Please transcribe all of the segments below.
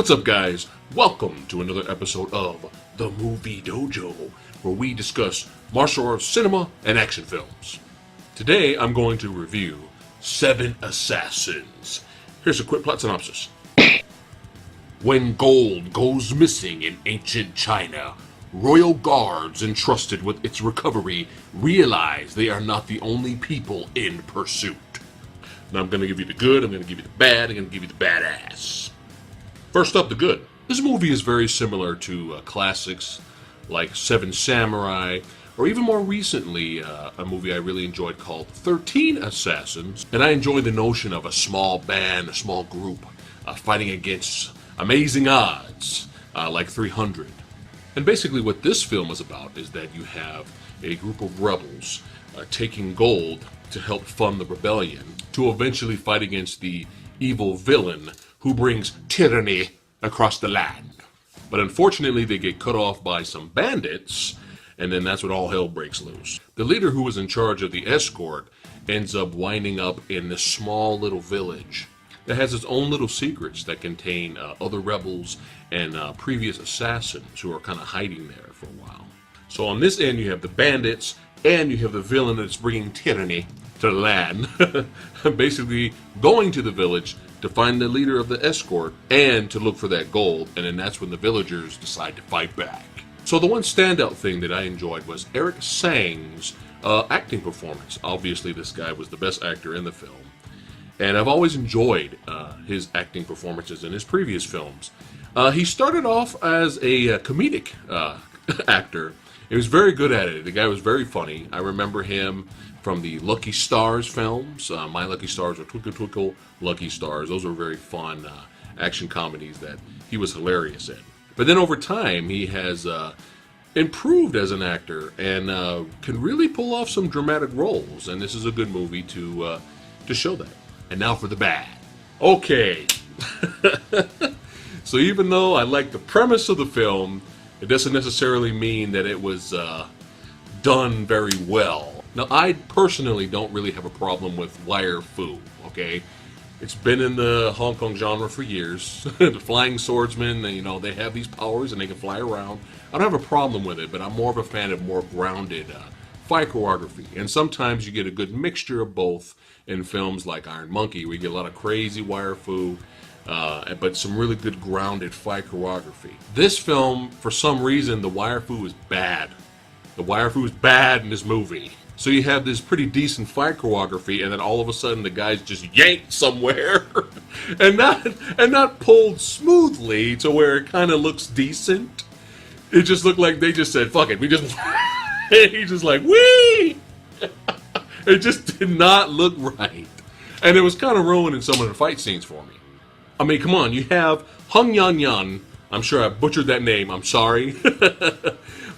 What's up, guys? Welcome to another episode of The Movie Dojo, where we discuss martial arts cinema and action films. Today, I'm going to review Seven Assassins. Here's a quick plot synopsis. When gold goes missing in ancient China, royal guards entrusted with its recovery realize they are not the only people in pursuit. Now, I'm going to give you the good, I'm going to give you the bad, I'm going to give you the badass. First up, the good. This movie is very similar to classics like Seven Samurai, or even more recently, a movie I really enjoyed called 13 Assassins. And I enjoy the notion of a small band, a small group, fighting against amazing odds, like 300. And basically what this film is about is that you have a group of rebels taking gold to help fund the rebellion, to eventually fight against the evil villain who brings tyranny across the land. But unfortunately, they get cut off by some bandits, and then that's when all hell breaks loose. The leader who was in charge of the escort ends up winding up in this small little village that has its own little secrets that contain other rebels and previous assassins who are kind of hiding there for a while. So on this end, you have the bandits, and you have the villain that's bringing tyranny to the land, basically going to the village to find the leader of the escort and to look for that gold, and then that's when the villagers decide to fight back. So the one standout thing that I enjoyed was Eric Tsang's acting performance. Obviously, this guy was the best actor in the film, and I've always enjoyed his acting performances in his previous films. He started off as a comedic actor. He was very good at it. The guy was very funny. I remember him from the Lucky Stars films. My Lucky Stars or Twinkle Twinkle Lucky Stars. Those were very fun action comedies that he was hilarious in. But then over time, he has improved as an actor and can really pull off some dramatic roles. And this is a good movie to show that. And now for the bad. Okay. So even though I like the premise of the film, it doesn't necessarily mean that it was done very well. Now, I personally don't really have a problem with wire fu, okay? It's been in the Hong Kong genre for years. The flying swordsmen, they have these powers and they can fly around. I don't have a problem with it, but I'm more of a fan of more grounded fight choreography. And sometimes you get a good mixture of both in films like Iron Monkey, where you get a lot of crazy wire fu, but some really good grounded fight choreography. This film, for some reason, the wire fu is bad. The wire fu is bad in this movie. So you have this pretty decent fight choreography, and then all of a sudden the guy's just yanked somewhere, and not pulled smoothly to where it kind of looks decent. It just looked like they just said, "Fuck it," he's just like, "Wee!" It just did not look right, and it was kind of ruining some of the fight scenes for me. I mean, come on, you have Hung Yan Yan. I'm sure I butchered that name. I'm sorry.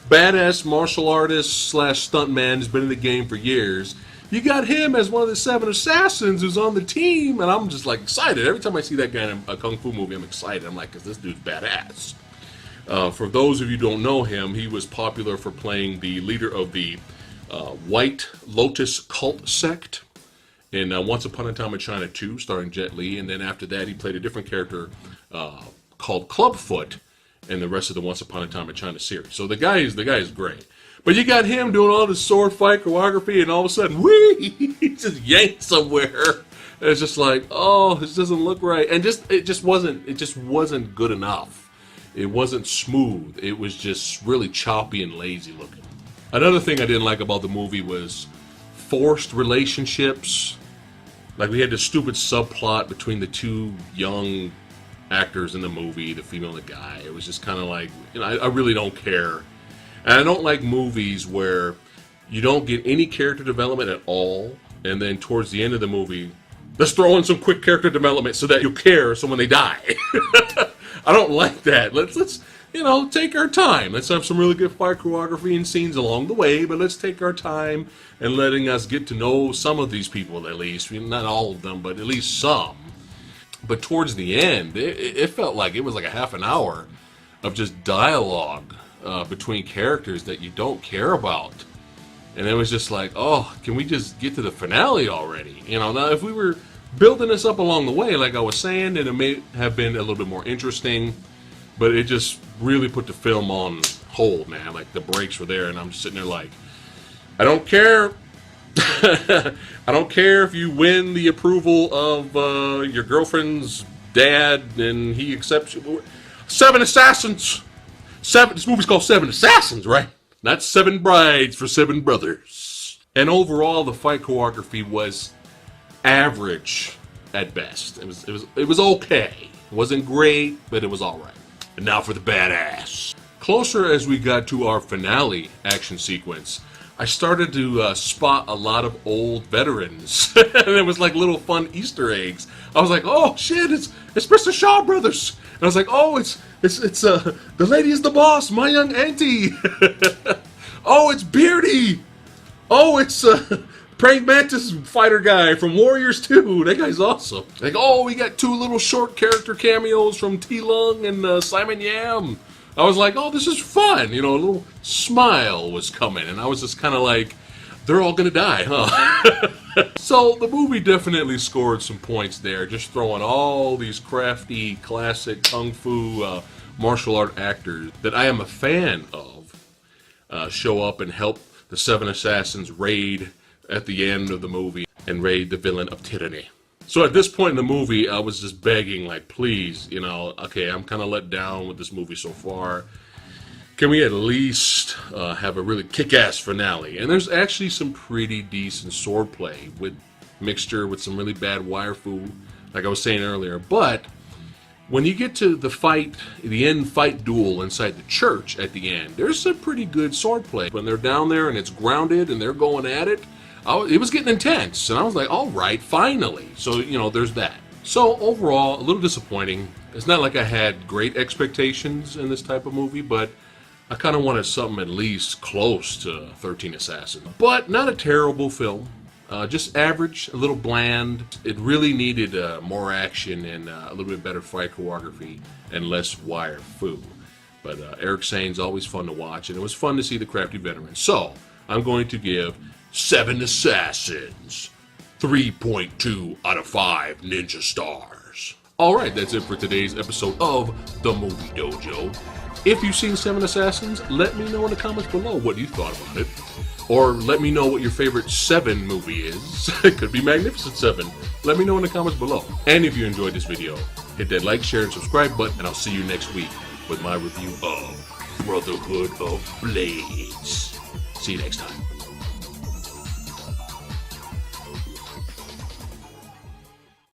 Badass martial artist / stuntman has been in the game for years. You got him as one of the 7 assassins who's on the team, and I'm just like excited. Every time I see that guy in a kung fu movie, I'm excited. I'm like, 'cause this dude's badass. For those of you who don't know him, he was popular for playing the leader of the White Lotus cult sect in Once Upon a Time in China 2, starring Jet Li, and then after that he played a different character called Clubfoot in the rest of the Once Upon a Time in China series. So the guy is great. But you got him doing all this sword fight choreography, and all of a sudden, whee, he just yanked somewhere. And it's just like, oh, this doesn't look right. And it just wasn't good enough. It wasn't smooth. It was just really choppy and lazy looking. Another thing I didn't like about the movie was forced relationships. Like, we had this stupid subplot between the two young actors in the movie, the female and the guy. It was just kind of like, I really don't care. And I don't like movies where you don't get any character development at all, and then towards the end of the movie, let's throw in some quick character development so that you'll care so when they die. I don't like that. Let's take our time. Let's have some really good fight choreography and scenes along the way, but let's take our time and letting us get to know some of these people at least. Not all of them, but at least some. But towards the end, it felt like it was like a half an hour of just dialogue between characters that you don't care about. And it was just like, oh, can we just get to the finale already? Now if we were building us up along the way, like I was saying, and it may have been a little bit more interesting, but it just really put the film on hold, man. Like, the brakes were there, and I'm just sitting there like, I don't care. I don't care if you win the approval of your girlfriend's dad and he accepts you. 7 Assassins! This movie's called 7 Assassins, right? Not 7 brides for 7 brothers. And overall, the fight choreography was average at best. It was okay. It wasn't great, but it was all right. And now for the badass. Closer as we got to our finale action sequence, I started to spot a lot of old veterans, and it was like little fun Easter eggs. I was like, "Oh shit, it's Mr. Shaw Brothers," and I was like, "Oh, it's the lady is the boss, my young auntie." Oh, it's Beardy. Oh, it's Praying Mantis fighter guy from Warriors 2. That guy's awesome. Like, oh, we got 2 little short character cameos from T. Lung and Simon Yam. I was like, oh, this is fun. You know, a little smile was coming. And I was just kind of like, they're all going to die, huh? So the movie definitely scored some points there. Just throwing all these crafty, classic kung fu martial art actors that I am a fan of show up and help the 7 Assassins raid at the end of the movie and raid the villain of tyranny. So at this point in the movie, I was just begging, like, please, you know, okay, I'm kind of let down with this movie so far. Can we at least have a really kick-ass finale? And there's actually some pretty decent swordplay with mixture with some really bad wire fu, like I was saying earlier. But when you get to the end fight duel inside the church at the end, there's some pretty good swordplay. When they're down there and it's grounded and they're going at it, it was getting intense, and I was like, all right, finally. So, you know, there's that. So, overall, a little disappointing. It's not like I had great expectations in this type of movie, but I kind of wanted something at least close to 13 Assassins. But not a terrible film. Just average, a little bland. It really needed more action and a little bit better fight choreography and less wire fu. But Eric Sane's always fun to watch, and it was fun to see the crafty veteran. So, I'm going to give 7 Assassins 3.2 out of 5 ninja stars. Alright, that's it for today's episode of The Movie Dojo. If you've seen 7 Assassins, let me know in the comments below what you thought about it. Or let me know what your favorite 7 movie is. It could be Magnificent 7. Let me know in the comments below. And if you enjoyed this video, hit that like, share, and subscribe button, and I'll see you next week with my review of Brotherhood of Blades. See you next time.